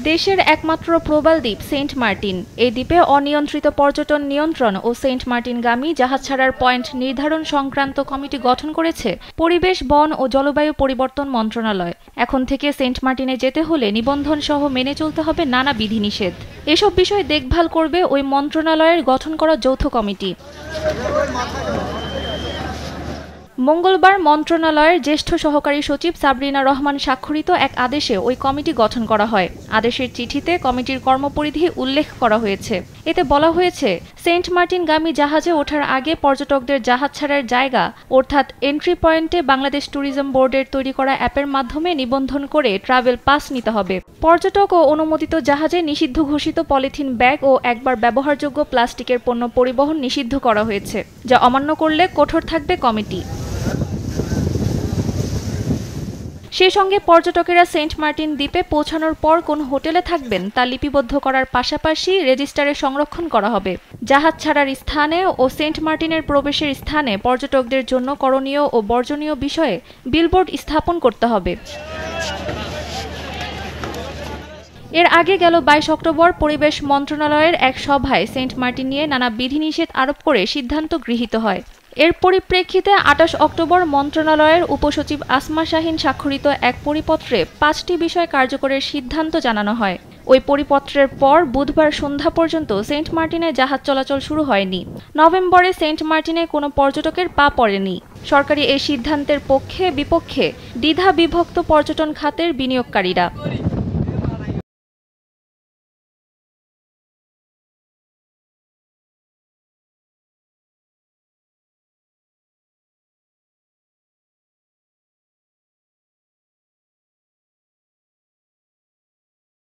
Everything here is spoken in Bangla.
দেশের একমাত্র প্রবাল দ্বীপ সেন্ট মার্টিন। এই দ্বীপে অনিয়ন্ত্রিত পর্যটন নিয়ন্ত্রণ ও সেন্ট মার্টিনগামী জাহাজ ছাড়ার পয়েন্ট নির্ধারণ সংক্রান্ত কমিটি গঠন করেছে পরিবেশ, বন ও জলবায়ু পরিবর্তন মন্ত্রণালয়। এখন থেকে সেন্ট মার্টিনে যেতে হলে নিবন্ধন সহ মেনে চলতে হবে নানা বিধিনিষেধ। এসব বিষয় দেখভাল করবে ওই মন্ত্রণালয়ের গঠন করা যৌথ কমিটি। মঙ্গলবার মন্ত্রণালয়ের জ্যেষ্ঠ সহকারী সচিব সাবরিনা রহমান স্বাক্ষরিত এক আদেশে ওই কমিটি গঠন করা হয়। আদেশের চিঠিতে কমিটির কর্মপরিধি উল্লেখ করা হয়েছে। এতে বলা হয়েছে, সেন্ট মার্টিনগামী জাহাজে ওঠার আগে পর্যটকদের জাহাজ ছাড়ার জায়গা অর্থাৎ এন্ট্রি পয়েন্টে বাংলাদেশ ট্যুরিজম বোর্ডের তৈরি করা অ্যাপের মাধ্যমে নিবন্ধন করে ট্রাভেল পাস নিতে হবে। পর্যটক ও অনুমোদিত জাহাজে নিষিদ্ধ ঘোষিত পলিথিন ব্যাগ ও একবার ব্যবহারযোগ্য প্লাস্টিকের পণ্য পরিবহন নিষিদ্ধ করা হয়েছে, যা অমান্য করলে কঠোর থাকবে কমিটি। সেই সঙ্গে পর্যটকেরা সেন্ট মার্টিন দ্বীপে পৌঁছানোর পর কোন হোটেলে থাকবেন তা লিপিবদ্ধ করার পাশাপাশি রেজিস্টারে সংরক্ষণ করা হবে। জাহাজ ছাড়ার স্থানে ও সেন্ট মার্টিনের প্রবেশের স্থানে পর্যটকদের জন্য করণীয় ও বর্জনীয় বিষয়ে বিলবোর্ড স্থাপন করতে হবে। এর আগে গেল 22 অক্টোবর পরিবেশ মন্ত্রণালয়ের এক সভায় সেন্ট মার্টিন নিয়ে নানা বিধিনিষেধ আরোপ করে সিদ্ধান্ত গৃহীত হয়। এর পরিপ্রেক্ষিতে 28 অক্টোবর মন্ত্রণালয়ের উপসচিব আসমা শাহীন স্বাক্ষরিত এক পরিপত্রে 5টি বিষয় কার্যকরের সিদ্ধান্ত জানানো হয়। ওই পরিপত্রের পর বুধবার সন্ধ্যা পর্যন্ত সেন্ট মার্টিনে জাহাজ চলাচল শুরু হয়নি। নভেম্বরে সেন্ট মার্টিনে কোনো পর্যটকের পা পড়েনি। সরকারি এই সিদ্ধান্তের পক্ষে বিপক্ষে দ্বিধা বিভক্ত পর্যটন খাতের বিনিয়োগকারীরা।